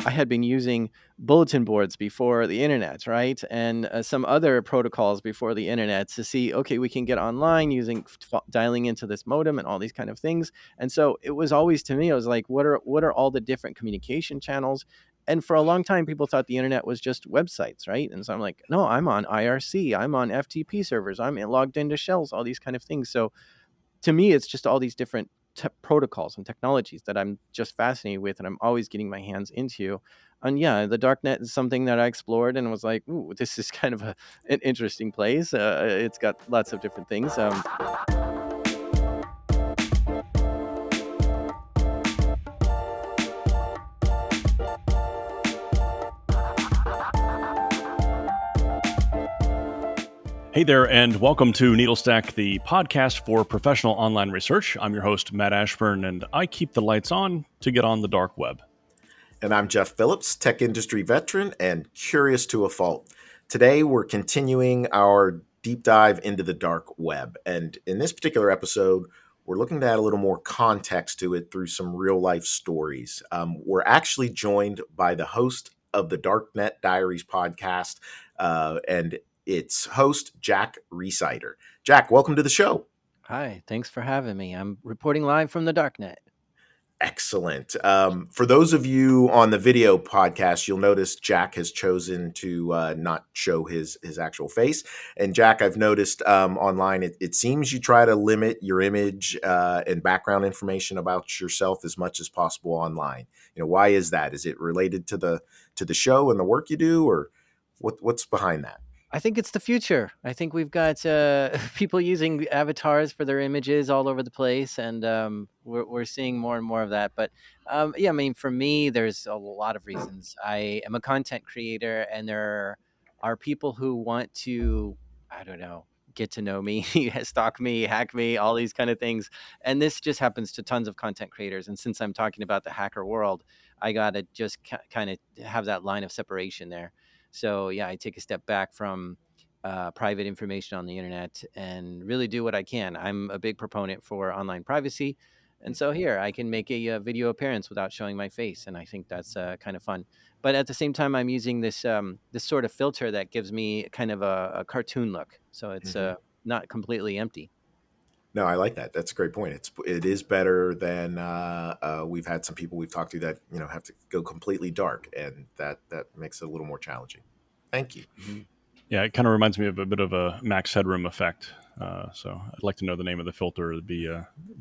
I had been using bulletin boards before the internet, right? And some other protocols before the internet to see, okay, we can get online using dialing into this modem and all these kind of things. And so it was always, to me, I was like, what are all the different communication channels? And for a long time, people thought the internet was just websites, right? And so I'm like, no, I'm on IRC, I'm on FTP servers, logged into shells, all these kind of things. So to me, it's just all these different protocols and technologies that I'm just fascinated with, and I'm always getting my hands into. And yeah, the darknet is something that I explored and was like, "Ooh, this is kind of an interesting place." It's got lots of different things. Hey there, and welcome to Needlestack, the podcast for professional online research. I'm your host, Matt Ashburn, and I keep the lights on to get on the dark web. And I'm Jeff Phillips, tech industry veteran and curious to a fault. Today, we're continuing our deep dive into the dark web. And in this particular episode, we're looking to add a little more context to it through some real life stories. We're actually joined by the host of the Darknet Diaries podcast and its host, Jack Rhysider. Jack, welcome to the show. Hi, thanks for having me. I'm reporting live from the darknet. Excellent. For those of you on the video podcast, you'll notice Jack has chosen to not show his actual face. And Jack, I've noticed online, it seems you try to limit your image and background information about yourself as much as possible online. Why is that? Is it related to the show and the work you do, or what's behind that? I think it's the future. I think we've got people using avatars for their images all over the place, and we're seeing more and more of that. But yeah, I mean, for me, there's a lot of reasons. I am a content creator, and there are people who want to, I don't know, get to know me, stalk me, hack me, all these kind of things. And this just happens to tons of content creators. And since I'm talking about the hacker world, I got to just kind of have that line of separation there. So yeah, I take a step back from private information on the internet and really do what I can. I'm a big proponent for online privacy. And so here I can make a video appearance without showing my face. And I think that's kind of fun. But at the same time, I'm using this sort of filter that gives me kind of a cartoon look. So it's Mm-hmm. not completely empty. No, I like that. That's a great point. It is better than we've had some people we've talked to that have to go completely dark, and that makes it a little more challenging. Thank you. Mhm. Yeah, it kind of reminds me of a bit of a Max Headroom effect. So I'd like to know the name of the filter. It'd be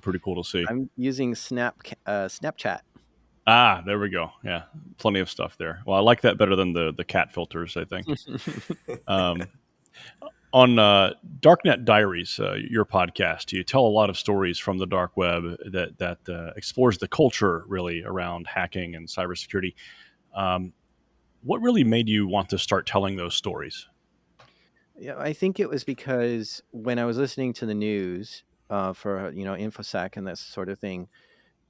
pretty cool to see. I'm using Snapchat. Ah, there we go. Yeah, plenty of stuff there. Well, I like that better than the cat filters, I think. Um, on Darknet Diaries, your podcast, you tell a lot of stories from the dark web that explores the culture really around hacking and cybersecurity. Um, what really made you want to start telling those stories? Yeah, I think it was because when I was listening to the news for InfoSec and this sort of thing,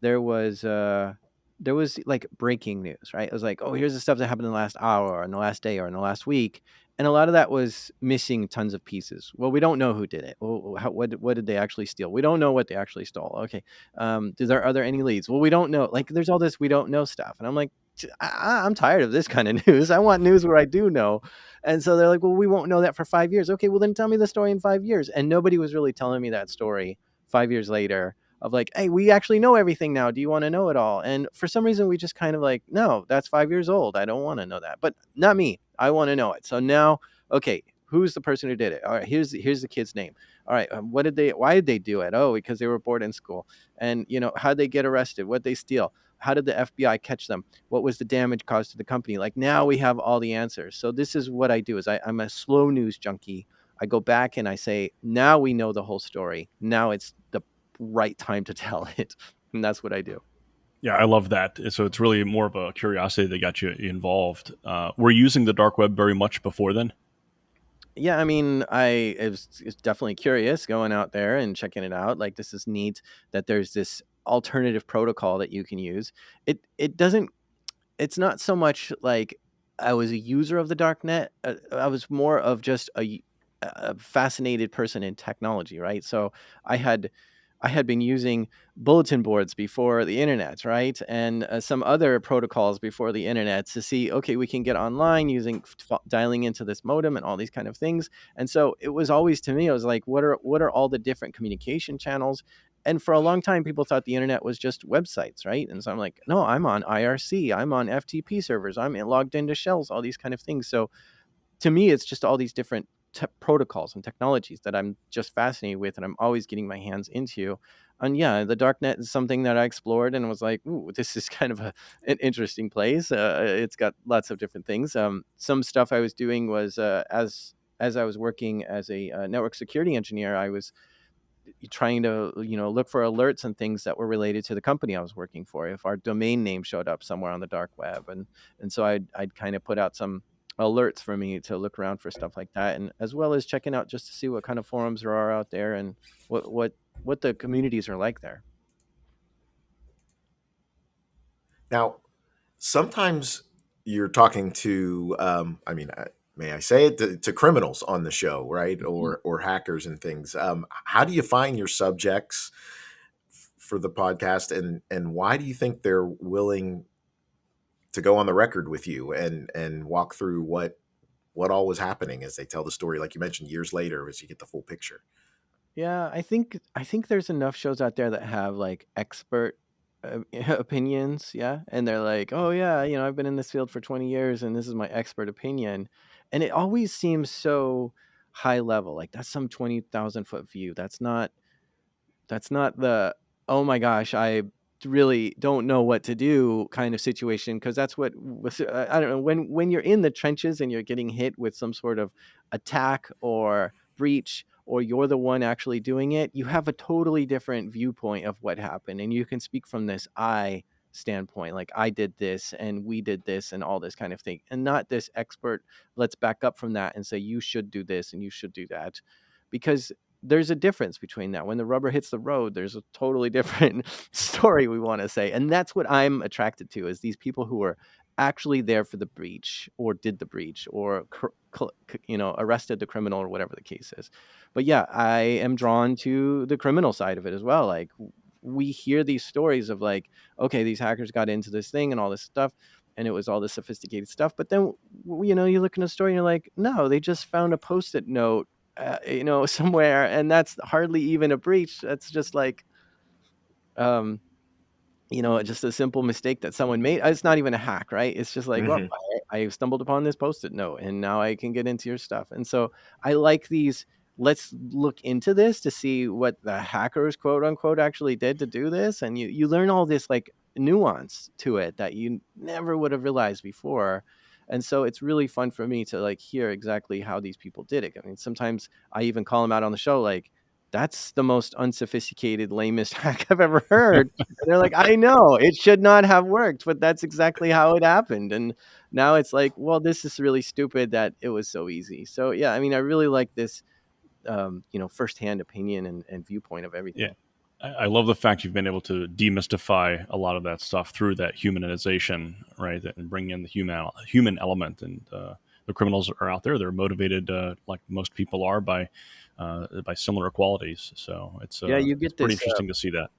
there was uh, there was like breaking news, right? It was like, oh, here's the stuff that happened in the last hour, or in the last day, or in the last week, and a lot of that was missing tons of pieces. Well, we don't know who did it. Well, what did they actually steal? We don't know what they actually stole. Okay, are there any leads? Well, we don't know. Like, there's all this we don't know stuff, and I'm like, I'm tired of this kind of news. I want news where I do know. And so they're like, well, we won't know that for 5 years. Okay, well then tell me the story in 5 years. And nobody was really telling me that story 5 years later of like, hey, we actually know everything now. Do you want to know it all? And for some reason, we just kind of like, no, that's 5 years old. I don't want to know that. But not me. I want to know it. So now, okay, who's the person who did it? All right, here's the kid's name. All right, why did they do it? Oh, because they were bored in school. And how'd they get arrested? What'd they steal? How did the FBI catch them? What was the damage caused to the company? Like, now we have all the answers. So this is what I do is I'm a slow news junkie. I go back and I say, now we know the whole story. Now it's the right time to tell it. And that's what I do. Yeah, I love that. So it's really more of a curiosity that got you involved. Were you using the dark web very much before then? Yeah, I mean, it's definitely curious going out there and checking it out. Like, this is neat that there's this alternative protocol that you can use. It doesn't. It's not so much like I was a user of the darknet. I was more of just a fascinated person in technology, right? So I had I had been using bulletin boards before the internet, right? And some other protocols before the internet to see, okay, we can get online using dialing into this modem and all these kind of things. And so it was always, to me, I was like, what are all the different communication channels? And for a long time, people thought the internet was just websites, right? And so I'm like, no, I'm on IRC, I'm on FTP servers, I'm logged into shells, all these kind of things. So to me, it's just all these different protocols and technologies that I'm just fascinated with, and I'm always getting my hands into. And yeah, the darknet is something that I explored and was like, "Ooh, this is kind of an interesting place." It's got lots of different things. Some stuff I was doing was as I was working as a network security engineer, I was trying to look for alerts and things that were related to the company I was working for. If our domain name showed up somewhere on the dark web, and so I'd kind of put out some alerts for me to look around for stuff like that, and as well as checking out just to see what kind of forums there are out there and what the communities are like there. Now, sometimes you're talking to, may I say it, to criminals on the show, right? Mhm. Or hackers and things. How do you find your subjects for the podcast, and why do you think they're willing to go on the record with you and walk through what all was happening as they tell the story, like you mentioned, years later, as you get the full picture? Yeah, I think there's enough shows out there that have like expert opinions, yeah, and they're like, "Oh yeah, I've been in this field for 20 years and this is my expert opinion." And it always seems so high level. Like that's some 20,000-foot view. That's not the, "Oh my gosh, I really don't know what to do" kind of situation, because that's what was, I don't know, when you're in the trenches and you're getting hit with some sort of attack or breach, or you're the one actually doing it, you have a totally different viewpoint of what happened, and you can speak from this "I" standpoint, like, "I did this, and we did this," and all this kind of thing, and not this expert, let's back up from that and say, "You should do this, and you should do that." Because there's a difference between that. When the rubber hits the road, there's a totally different story we want to say. And that's what I'm attracted to, is these people who are actually there for the breach or did the breach or arrested the criminal or whatever the case is. But yeah, I am drawn to the criminal side of it as well. Like we hear these stories of like, okay, these hackers got into this thing and all this stuff, and it was all this sophisticated stuff. But then, you look in a story and you're like, no, they just found a post-it note somewhere, and that's hardly even a breach. That's just like, um, just a simple mistake that someone made. It's not even a hack, right? It's just like, well, Hmm. I stumbled upon this post-it note, and now I can get into your stuff. And so I like these. Let's look into this to see what the hackers, quote unquote, actually did to do this, and you learn all this like nuance to it that you never would have realized before. And so it's really fun for me to like hear exactly how these people did it. I mean, sometimes I even call them out on the show, like, that's the most unsophisticated, lamest hack I've ever heard. And they're like, I know it should not have worked, but that's exactly how it happened. And now it's like, well, this is really stupid that it was so easy. So yeah, I mean, I really like this, firsthand opinion and viewpoint of Yeah. everything. I love the fact you've been able to demystify a lot of that stuff through that humanization, right? And bring in the human element. And the criminals are out there; they're motivated, like most people are, by similar qualities. So Yeah, you it's get pretty this interesting to see that.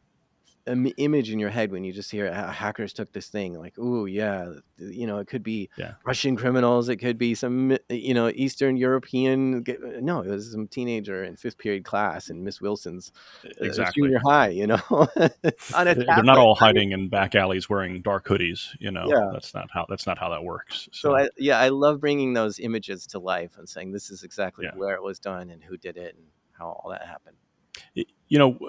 image in your head when you just hear hackers took this thing. Like, ooh, yeah, it could be Yeah, Russian criminals, it could be some, Eastern European. No, it was some teenager in fifth period class in Miss Wilson's exactly. junior high, on a They're not tablet, all right? hiding in back alleys wearing dark hoodies. Yeah. That's not how that works. So So I love bringing those images to life and saying this is exactly yeah. where it was done and who did it and how all that happened.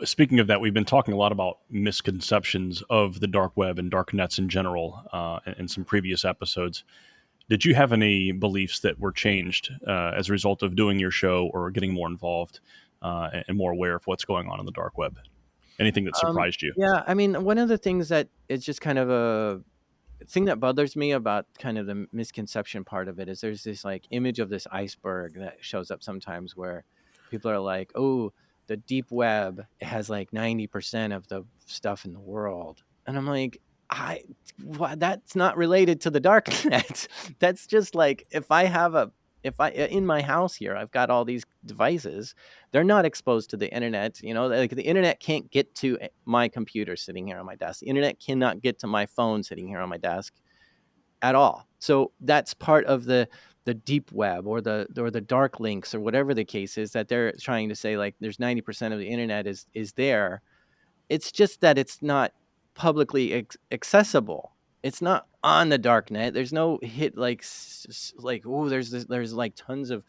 Speaking of that, we've been talking a lot about misconceptions of the dark web and dark nets in general in some previous episodes. Did you have any beliefs that were changed as a result of doing your show or getting more involved and more aware of what's going on in the dark web? Anything that surprised you? Yeah, I mean, one of the things that is just kind of a thing that bothers me about kind of the misconception part of it is there's this like image of this iceberg that shows up sometimes where people are like, oh, the deep web has like 90% of the stuff in the world. And I'm like, that's not related to the dark net. That's just like, if I have a if I in my house here, I've got all these devices. They're not exposed to the internet. Like the internet can't get to my computer sitting here on my desk. The internet cannot get to my phone sitting here on my desk at all. So that's part of the deep web, or the dark links, or whatever the case is, that they're trying to say, like, there's 90% of the internet is there. It's just that it's not publicly accessible. It's not on the dark net. There's no hit, like, like, oh, there's like tons of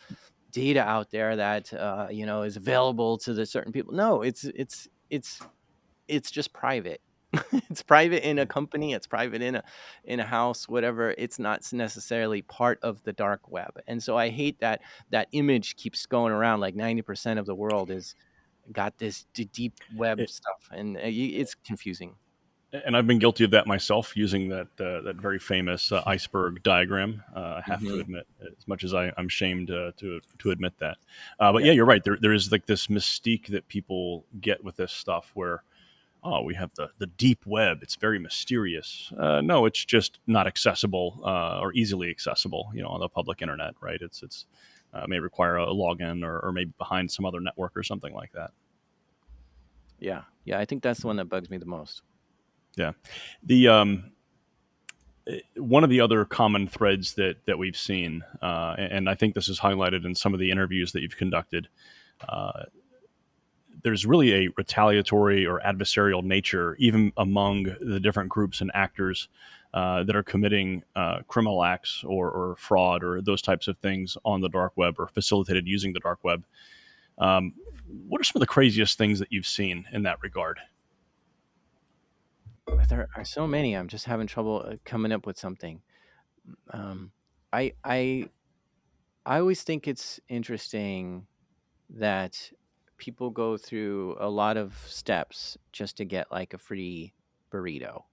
data out there that is available to the certain people. No, it's just private. It's private in a company, it's private in a house, whatever. It's not necessarily part of the dark web. And so I hate that that image keeps going around, like 90% of the world is got this deep web stuff, and it's confusing. And I've been guilty of that myself, using that very famous iceberg diagram. I have to Hmm. admit, as much as I'm shamed to admit that. But Yeah. yeah, you're right. There is like this mystique that people get with this stuff, where we have the deep web. It's very mysterious. No, it's just not accessible or easily accessible. On the public internet, right? It's may require a login, or maybe behind some other network or something like that. Yeah. Yeah. I think that's the one that bugs me the most. Yeah. The One of the other common threads that we've seen, and I think this is highlighted in some of the interviews that you've conducted, uh, there's really a retaliatory or adversarial nature, even among the different groups and actors that are committing criminal acts, or fraud, or those types of things on the dark web, or facilitated using the dark web. Um, what are some of the craziest things that you've seen in that regard? There are so many. I'm just having trouble coming up with something. Um, I I I always think it's interesting that people go through a lot of steps just to get like a free burrito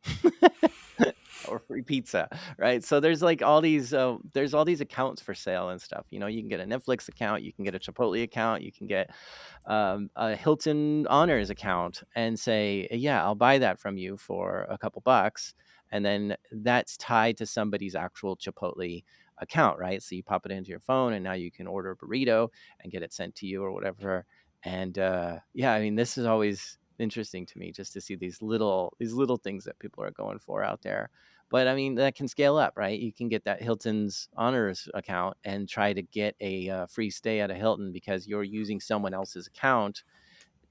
or free pizza, right? So there's all these accounts for sale and stuff. You can get a Netflix account, you can get a Chipotle account, you can get a Hilton Honors account, and say, yeah, I'll buy that from you for a couple bucks. And then that's tied to somebody's actual Chipotle account, right? So you pop it into your phone, and now you can order a burrito and get it sent to you or whatever. And yeah, I mean, this is always interesting to me, just to see these little things that people are going for out there. But I mean, that can scale up, right? You can get that Hilton's Honors account and try to get a free stay at a Hilton because you're using someone else's account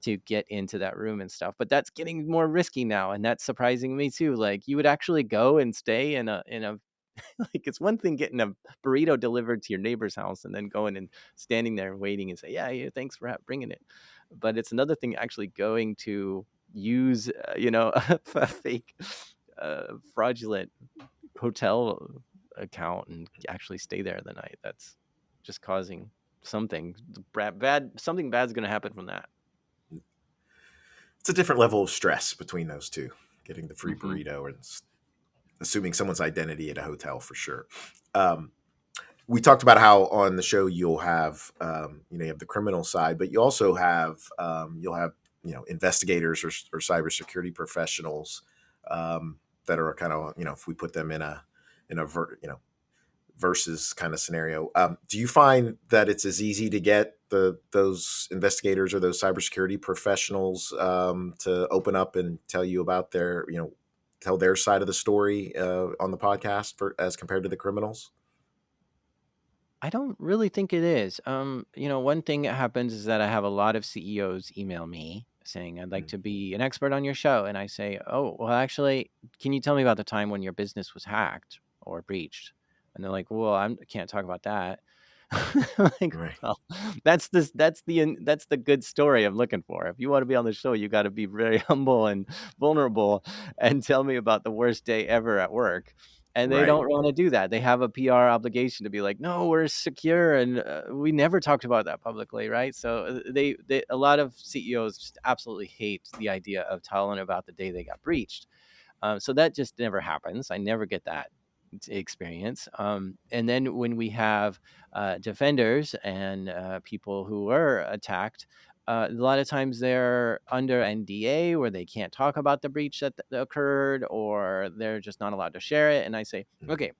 to get into that room and stuff. But that's getting more risky now, and that's surprising me too. Like, you would actually go and stay in a like, it's one thing getting a burrito delivered to your neighbor's house and then going and standing there waiting and say, yeah, yeah, thanks for bringing it. But it's another thing actually going to use a fake fraudulent hotel account and actually stay there the night. That's just causing something something bad's going to happen from that. It's a different level of stress between those two, getting the free Hmm. burrito and assuming someone's identity at a hotel for sure. Um, we talked about how on the show you'll have you have the criminal side, but you also have you'll have investigators or cybersecurity professionals that are kind of if we put them in a versus kind of scenario. Do you find that it's as easy to get those investigators or those cybersecurity professionals to open up and tell you about their tell their side of the story on the podcast as compared to the criminals? I don't really think it is. One thing that happens is that I have a lot of CEOs email me saying, I'd like Mm, to be an expert on your show. And I say, oh, well, actually, can you tell me about the time when your business was hacked or breached? And they're like, well, I can't talk about that. Like, right. well, that's the good story I'm looking for. If you want to be on the show, you got to be very humble and vulnerable and tell me about the worst day ever at work. And they Right. don't want to do that. They have a PR obligation to be like, no, we're secure, and we never talked about that publicly, right? So they a lot of CEOs just absolutely hate the idea of telling about the day they got breached. So that just never happens. I never get that experience. And then when we have defenders and people who were attacked, a lot of times they're under NDA where they can't talk about the breach that occurred, or they're just not allowed to share it. And I say, Mm, okay,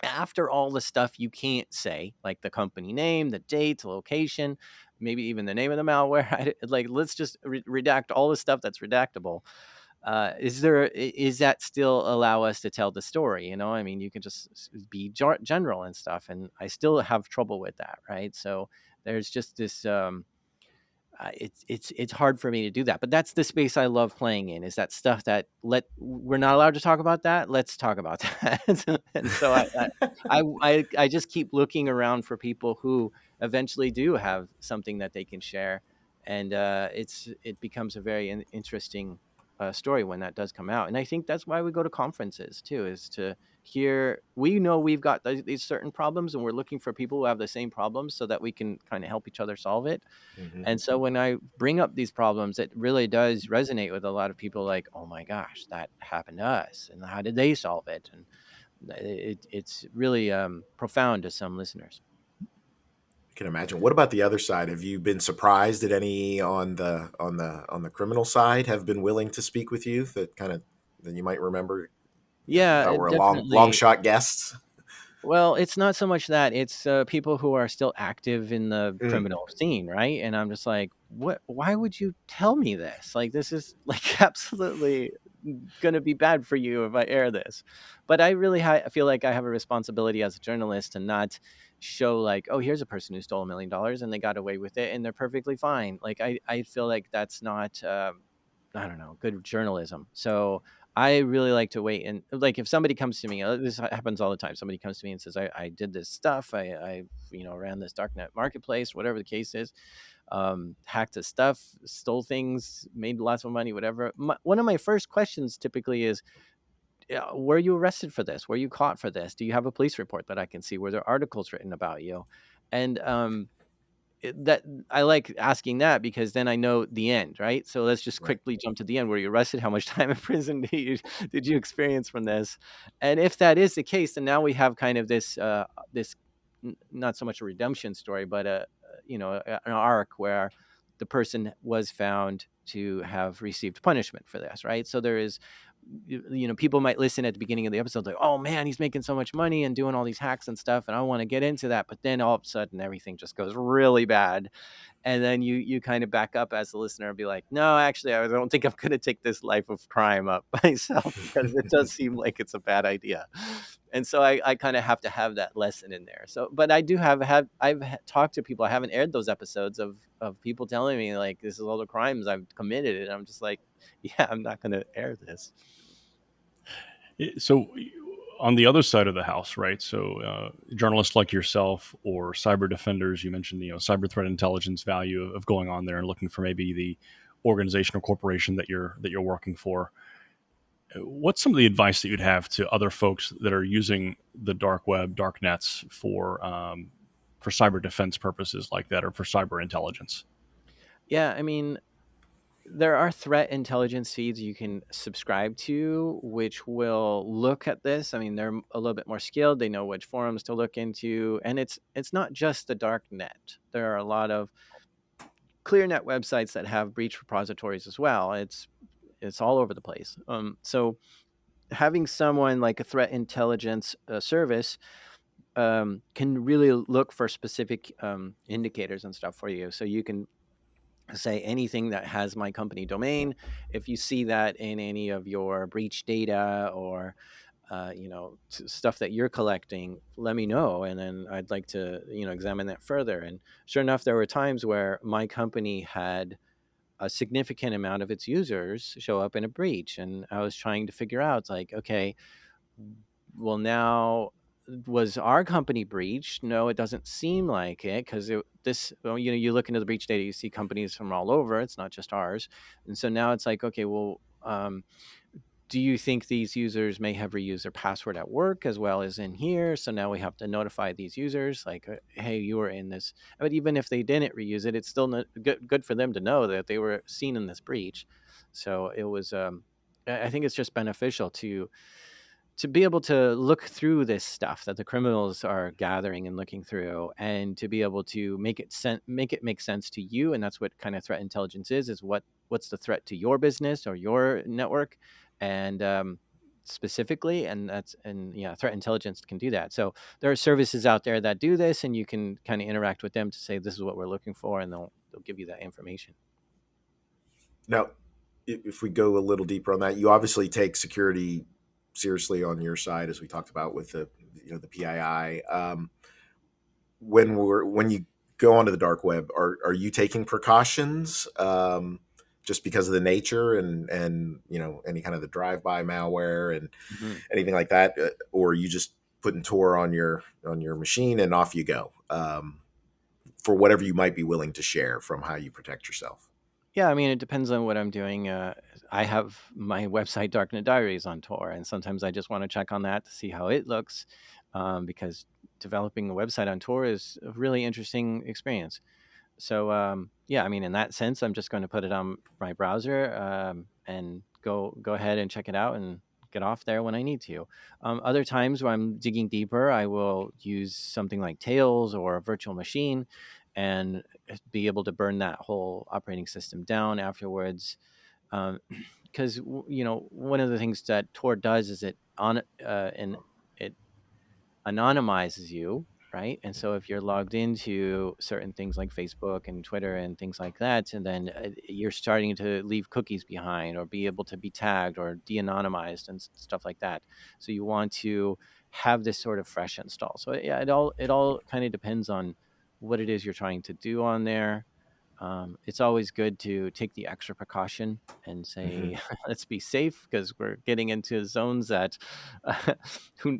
after all the stuff you can't say, like the company name, the date, the location, maybe even the name of the malware. Like, let's just redact all the stuff that's redactable. Is that still allow us to tell the story? I mean, you can just be general and stuff, and I still have trouble with that, right? So there's just this. It's hard for me to do that, but that's the space I love playing in. Is that stuff that we're not allowed to talk about that? Let's talk about that. And so I just keep looking around for people who eventually do have something that they can share, and it becomes a very interesting story when that does come out. And I think that's why we go to conferences too, is to hear. We know we've got these certain problems, and we're looking for people who have the same problems so that we can kind of help each other solve it. Hmm. And so when I bring up these problems, it really does resonate with a lot of people, like, oh my gosh, that happened to us. And how did they solve it? And it's really profound to some listeners. I can imagine. What about the other side? Have you been surprised that any on the criminal side have been willing to speak with you that kind of that you might remember you Yeah, thought were long definitely. shot guests? Well, it's not so much that, it's people who are still active in the Mm, criminal scene, right? And I'm just like, what? Why would you tell me this? Like, this is like absolutely going to be bad for you if I air this. But I really feel like I have a responsibility as a journalist to not show like, oh, here's a person who stole $1 million and they got away with it and they're perfectly fine. Like, I feel like that's not. I don't know, good journalism. So I really like to wait, and like if somebody comes to me, this happens all the time. Somebody comes to me and says, I did this stuff. I ran this darknet marketplace, whatever the case is, hacked his stuff, stole things, made lots of money, whatever. One of my first questions typically is, yeah, were you arrested for this? Were you caught for this? Do you have a police report that I can see? Were there articles written about you? And that I like asking that because then I know the end, right? So let's just right. quickly jump to the end. Were you arrested? How much time in prison did you experience from this? And if that is the case, then now we have kind of this not so much a redemption story, but an arc where the person was found to have received punishment for this, right? So there is, people might listen at the beginning of the episode like, oh man, he's making so much money and doing all these hacks and stuff, and I want to get into that. But then all of a sudden everything just goes really bad, and then you kind of back up as a listener and be like, no, actually, I don't think I'm going to take this life of crime up myself, because it does seem like it's a bad idea. And so I kind of have to have that lesson in there. So, but I do have I've talked to people. I haven't aired those episodes of people telling me like, this is all the crimes I've committed, and I'm just like, yeah, I'm not going to air this. So on the other side of the house, right? So journalists like yourself or cyber defenders, you mentioned, cyber threat intelligence value of going on there and looking for maybe the organization or corporation that you're working for. What's some of the advice that you'd have to other folks that are using the dark web, dark nets for cyber defense purposes like that, or for cyber intelligence? Yeah, I mean, there are threat intelligence feeds you can subscribe to, which will look at this. I mean, they're a little bit more skilled. They know which forums to look into, and it's not just the dark net. There are a lot of clear net websites that have breach repositories as well. It's all over the place. So having someone like a threat intelligence service can really look for specific indicators and stuff for you. So you can say anything that has my company domain. If you see that in any of your breach data or stuff that you're collecting, let me know, and then I'd like to examine that further. And sure enough, there were times where my company had a significant amount of its users show up in a breach, and I was trying to figure out, like, okay, well, now, was our company breached? No, it doesn't seem like it, because you look into the breach data, you see companies from all over. It's not just ours. And so now it's like, okay, well, do you think these users may have reused their password at work as well as in here? So now we have to notify these users, like, hey, you were in this. But even if they didn't reuse it, it's still good for them to know that they were seen in this breach. So it was, I think it's just beneficial to be able to look through this stuff that the criminals are gathering and looking through, and to be able to make it make sense to you. And that's what kind of threat intelligence is what's the threat to your business or your network. And specifically, and yeah, threat intelligence can do that. So there are services out there that do this, and you can kind of interact with them to say this is what we're looking for, and they'll give you that information. Now, if we go a little deeper on that, you obviously take security seriously on your side, as we talked about with the PII. When you go onto the dark web, are you taking precautions just because of the nature and any kind of the drive by malware and Mhm. anything like that, or are you just putting Tor on your machine and off you go for whatever you might be willing to share from how you protect yourself? Yeah, I mean, it depends on what I'm doing. I have my website Darknet Diaries on Tor, and sometimes I just want to check on that to see how it looks, because developing a website on Tor is a really interesting experience. So yeah, I mean, in that sense, I'm just going to put it on my browser, and go ahead and check it out and get off there when I need to. Other times when I'm digging deeper, I will use something like Tails or a virtual machine, and be able to burn that whole operating system down afterwards. Because one of the things that Tor does is it anonymizes you, right? And so if you're logged into certain things like Facebook and Twitter and things like that, and then you're starting to leave cookies behind or be able to be tagged or de-anonymized and stuff like that. So you want to have this sort of fresh install. So yeah, it all kind of depends on what it is you're trying to do on there. It's always good to take the extra precaution and Hmm. say, let's be safe because we're getting into zones that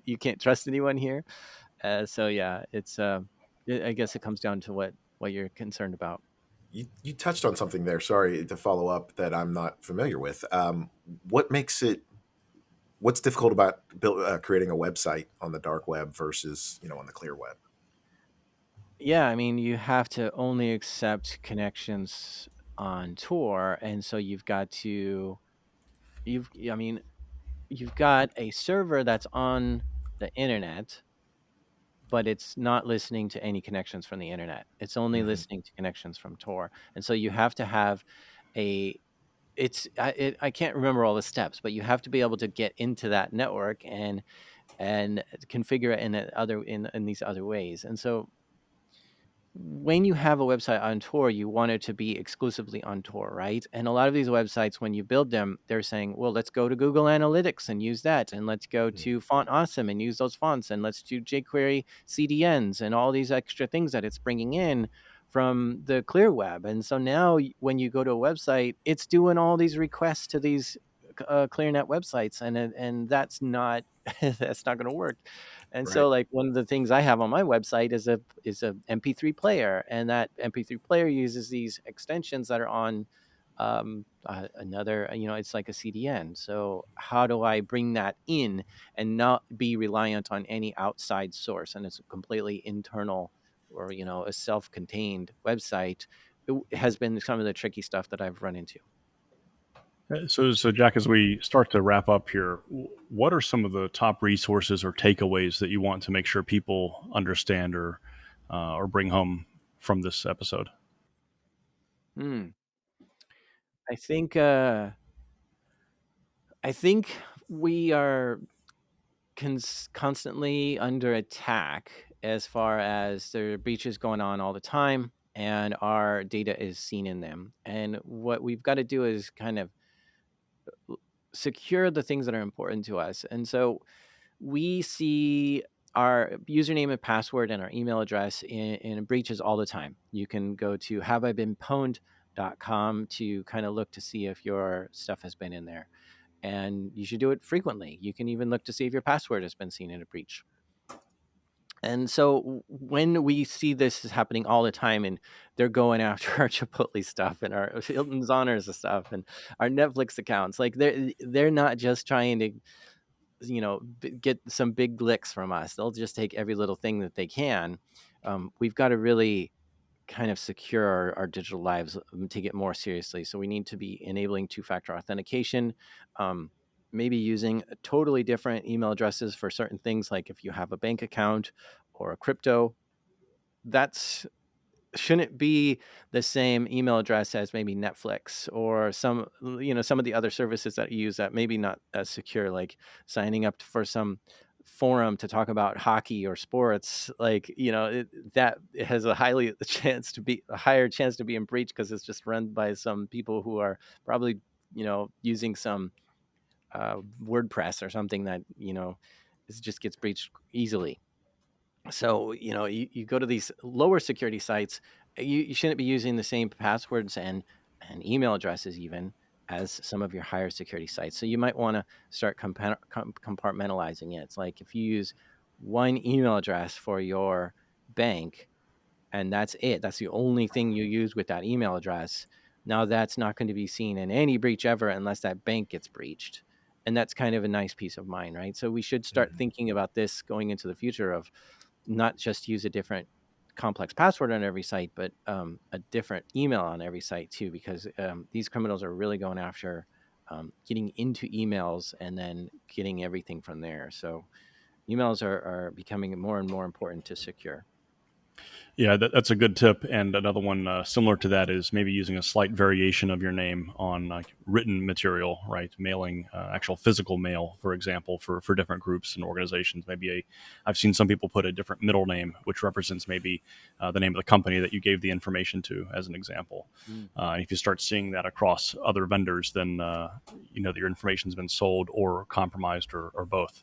you can't trust anyone here. So yeah, I guess it comes down to what you're concerned about. You touched on something there. Sorry to follow up that I'm not familiar with. What makes it What's difficult about creating a website on the dark web versus on the clear web? Yeah, I mean, you have to only accept connections on Tor, and so I mean, you've got a server that's on the internet, but it's not listening to any connections from the internet. It's only Hmm. listening to connections from Tor. And so you have to have a I can't remember all the steps, but you have to be able to get into that network and configure it in these other ways. And so when you have a website on Tor, you want it to be exclusively on Tor, right? And a lot of these websites, when you build them, they're saying, well, let's go to Google Analytics and use that. And let's go to Font Awesome and use those fonts. And let's do jQuery CDNs and all these extra things that it's bringing in from the clear web. And so now when you go to a website, it's doing all these requests to these ClearNet websites. And that's not, that's not going to work. And so, Right. like, one of the things I have on my website is a MP3 player, and that MP3 player uses these extensions that are on another. It's like a CDN. So how do I bring that in and not be reliant on any outside source? And it's a completely internal, or a self-contained website. It has been some of the tricky stuff that I've run into. So Jack, as we start to wrap up here, what are some of the top resources or takeaways that you want to make sure people understand or bring home from this episode? Hmm. I think uh, I think we are constantly under attack as far as there are breaches going on all the time, and our data is seen in them. And what we've got to do is kind of secure the things that are important to us. And so we see our username and password and our email address in breaches all the time. You can go to haveibeenpwned.com to kind of look to see if your stuff has been in there, and you should do it frequently. You can even look to see if your password has been seen in a breach. And so when we see this is happening all the time, and they're going after our Chipotle stuff and our Hilton's Honors stuff and our Netflix accounts, like they're not just trying to get some big licks from us. They'll just take every little thing that they can. We've got to really kind of secure our digital lives, take it more seriously. So we need to be enabling two-factor authentication, um, maybe using totally different email addresses for certain things, like if you have a bank account or a crypto. That's shouldn't be the same email address as maybe Netflix or some of the other services that you use that maybe not as secure, like signing up for some forum to talk about hockey or sports. Like, that it has a higher chance to be in breach because it's just run by some people who are probably using some WordPress or something that just gets breached easily. So you go to these lower security sites, you shouldn't be using the same passwords and email addresses even as some of your higher security sites. So you might want to start compartmentalizing it. It's like if you use one email address for your bank, and that's it, that's the only thing you use with that email address. Now that's not going to be seen in any breach ever unless that bank gets breached. And that's kind of a nice peace of mind, right? So we should start Mhm. thinking about this going into the future of not just use a different complex password on every site, but a different email on every site too, because these criminals are really going after getting into emails and then getting everything from there. So emails are becoming more and more important to secure. Yeah, that's a good tip. And another one similar to that is maybe using a slight variation of your name on like written material, right? Mailing actual physical mail, for example, for different groups and organizations. I've seen some people put a different middle name, which represents maybe the name of the company that you gave the information to, as an example. Mm. And if you start seeing that across other vendors, then you know that your information's been sold or compromised or both.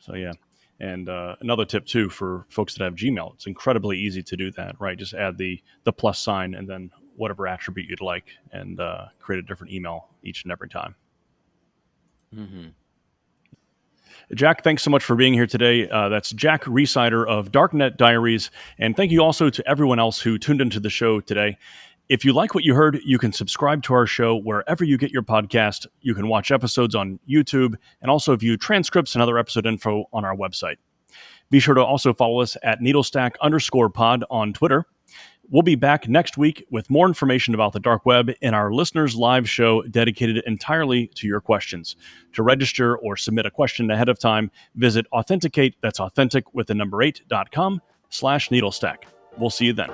So yeah. And another tip too for folks that have Gmail, it's incredibly easy to do that, right? Just add the plus sign and then whatever attribute you'd like, and create a different email each and every time. Mm-hmm. Jack, thanks so much for being here today. That's Jack Rhysider of Darknet Diaries, and thank you also to everyone else who tuned into the show today. If you like what you heard, you can subscribe to our show wherever you get your podcast. You can watch episodes on YouTube and also view transcripts and other episode info on our website. Be sure to also follow us at needlestack_pod on Twitter. We'll be back next week with more information about the dark web in our listeners live show dedicated entirely to your questions. To register or submit a question ahead of time, visit authenticate, that's authentic with the number 8.com/needlestack. We'll see you then.